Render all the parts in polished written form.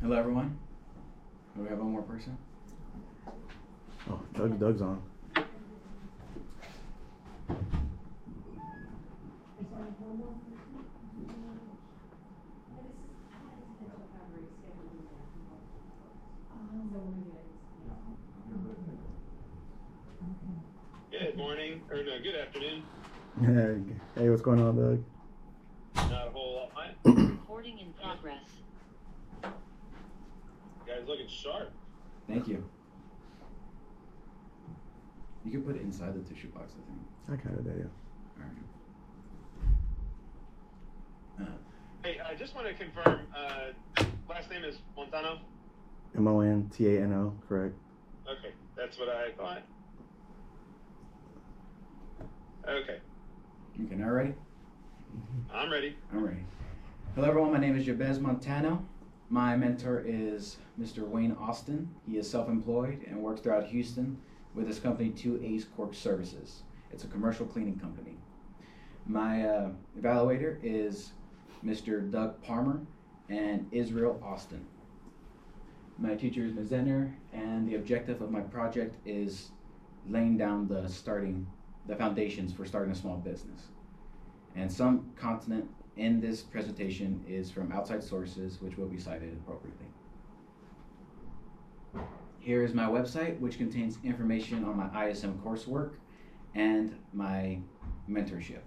Hello, everyone. Do we have one more person? Oh, Doug's on. Good morning, or no, good afternoon. Hey, what's going on, Doug? Not a whole lot. Recording in progress. You guys looking sharp. Thank you. You can put it inside the tissue box, I think. I kind of do. All right. Hey, I just want to confirm, last name is Montano? Montano, correct. Okay, that's what I thought. Okay, Okay, now ready? I'm ready. I'm ready. Hello, everyone. My name is Jabez Montano. My mentor is Mr. Wayne Austin. He is self-employed and works throughout Houston with his company 2Ace Corp Services. It's a commercial cleaning company. My evaluator is Mr. Doug Palmer and Israel Austin. My teacher is Ms. Zenner, and the objective of my project is laying down the foundations for starting a small business. And some content in this presentation is from outside sources, which will be cited appropriately. Here is my website, which contains information on my ISM coursework and my mentorship.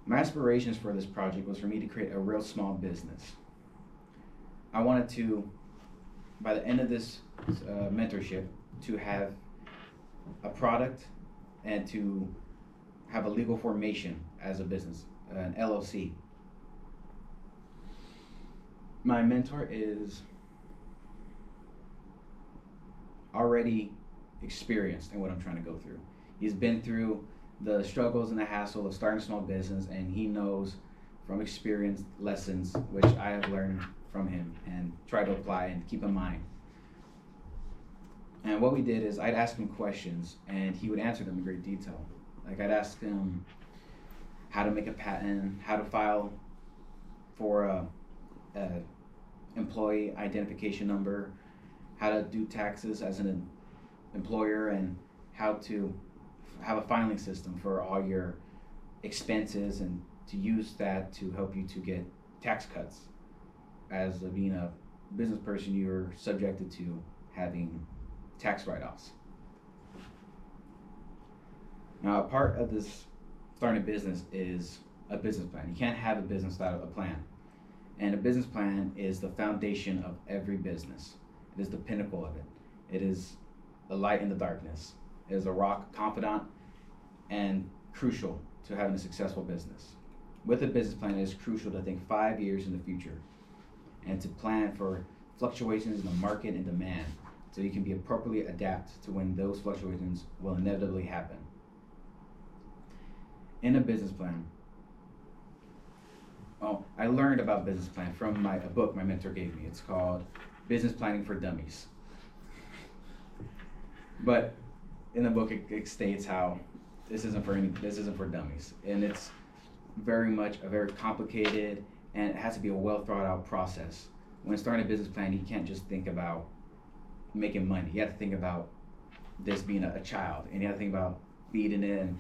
My aspirations for this project was for me to create a real small business. I wanted to, by the end of this mentorship, to have a product and to have a legal formation as a business, an LLC. My mentor is already experienced in what I'm trying to go through. He's been through the struggles and the hassle of starting a small business, and he knows from experience lessons which I have learned from him and try to apply and keep in mind. And what we did is I'd ask him questions and he would answer them in great detail. Like I'd ask him how to make a patent, how to file for a employee identification number, how to do taxes as an employer, and how to have a filing system for all your expenses and to use that to help you to get tax cuts. As being a business person, you're subjected to having tax write-offs. Now, a part of this starting a business is a business plan. You can't have a business without a plan. And a business plan is the foundation of every business. It is the pinnacle of it. It is a light in the darkness. It is a rock, confidant, and crucial to having a successful business. With a business plan, it is crucial to think 5 years in the future and to plan for fluctuations in the market and demand so you can be appropriately adapt to when those fluctuations will inevitably happen. In a business plan, I learned about business plan from a book my mentor gave me. It's called Business Planning for Dummies. But in the book, it states how this isn't for dummies, and it's very much a very complicated, and it has to be a well thought out process. When starting a business plan, you can't just think about making money. You have to think about this being a child, and you have to think about feeding it and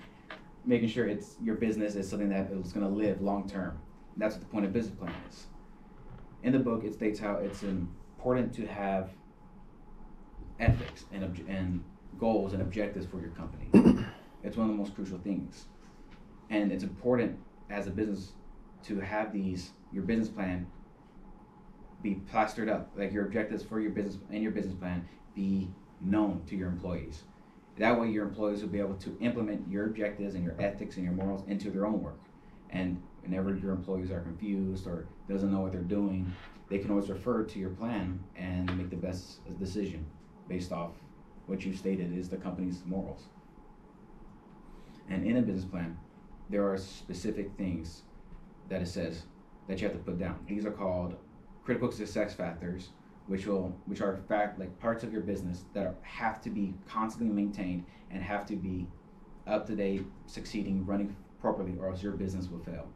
making sure your business is something that is going to live long term. That's what the point of business plan is. In the book, it states how it's important to have ethics and goals and objectives for your company. It's one of the most crucial things, and it's important as a business to have your business plan be plastered up, like your objectives for your business and your business plan be known to your employees. That way your employees will be able to implement your objectives and your ethics and your morals into their own work. And whenever your employees are confused or doesn't know what they're doing, they can always refer to your plan and make the best decision based off what you stated is the company's morals. And in a business plan, there are specific things that it says that you have to put down. These are called critical success factors, which are parts of your business that have to be constantly maintained and have to be up to date, succeeding, running properly, or else your business will fail.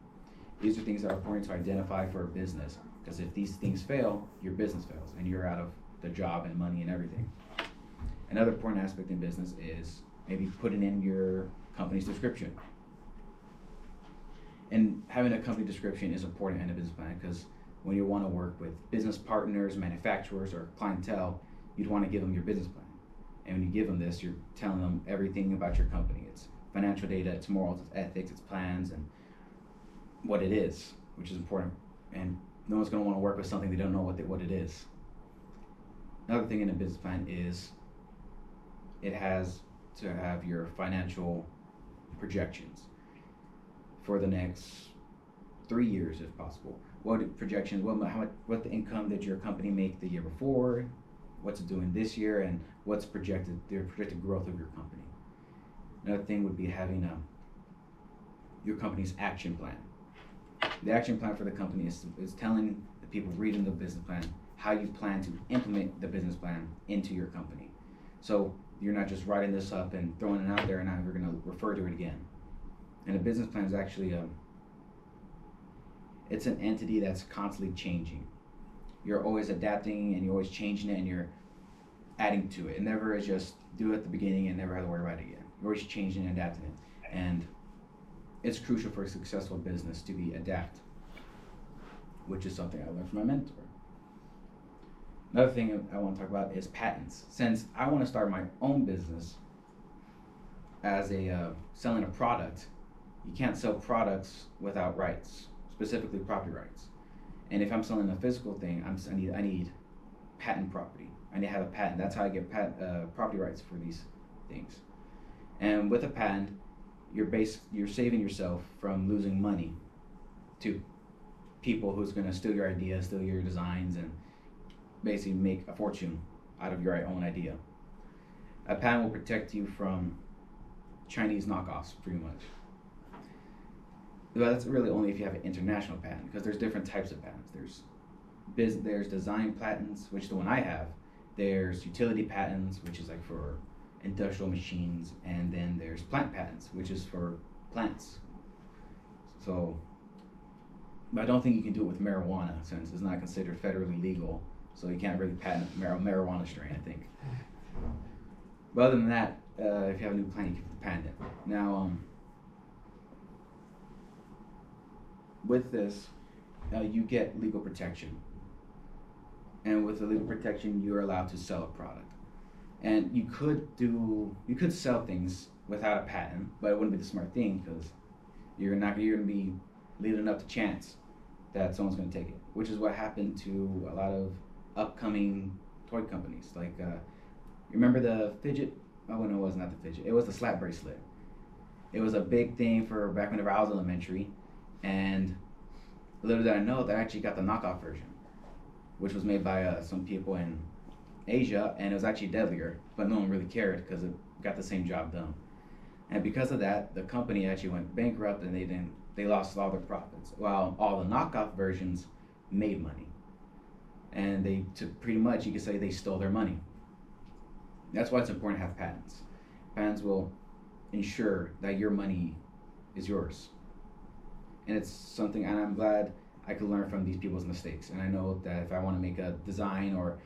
These are things that are important to identify for a business, because if these things fail, your business fails and you're out of the job and money and everything. Another important aspect in business is maybe putting in your company's description. And having a company description is important in a business plan, because when you want to work with business partners, manufacturers, or clientele, you'd want to give them your business plan. And when you give them this, you're telling them everything about your company. It's financial data, it's morals, it's ethics, it's plans, and what it is, which is important. And no one's going to want to work with something they don't know what it is. Another thing in a business plan is it has to have your financial projections for the next 3 years, if possible. What projections? What the income did your company make the year before? What's it doing this year, and what's the projected growth of your company? Another thing would be having your company's action plan. The action plan for the company is telling the people reading the business plan how you plan to implement the business plan into your company. So you're not just writing this up and throwing it out there and now you're going to refer to it again. And a business plan is actually it's an entity that's constantly changing. You're always adapting and you're always changing it and you're adding to it. It never is just do it at the beginning and never have to worry about it again. You're always changing and adapting it. And it's crucial for a successful business to be adapt, which is something I learned from my mentor. Another thing I want to talk about is patents. Since I want to start my own business as selling a product, you can't sell products without rights, specifically property rights. And if I'm selling a physical thing, I need patent property. I need to have a patent. That's how I get property rights for these things. And with a patent, you're saving yourself from losing money to people who's going to steal your ideas, steal your designs, and basically make a fortune out of your own idea. A patent will protect you from Chinese knockoffs, pretty much. But that's really only if you have an international patent, because there's different types of patents. There's design patents, which is the one I have. There's utility patents, which is like for industrial machines, and then there's plant patents, which is for plants. So, but I don't think you can do it with marijuana, since it's not considered federally legal. So you can't really patent marijuana strain, I think. But other than that, if you have a new plant, you can patent it. Now, with this, you get legal protection. And with the legal protection, you're allowed to sell a product. And you could sell things without a patent, but it wouldn't be the smart thing, because you're going to be leaving it up to chance that someone's going to take it, which is what happened to a lot of upcoming toy companies. Like, you remember the fidget? Oh, no, it was not the fidget. It was the slap bracelet. It was a big thing for back whenever I was elementary, and little did I know that I actually got the knockoff version, which was made by some people in Asia, and it was actually deadlier, but no one really cared because it got the same job done. And because of that, the company actually went bankrupt, and they lost all their profits, while all the knockoff versions made money. And they took, pretty much, you could say, they stole their money. That's why it's important to have patents. Patents will ensure that your money is yours. And it's something, and I'm glad I could learn from these people's mistakes. And I know that if I want to make a design or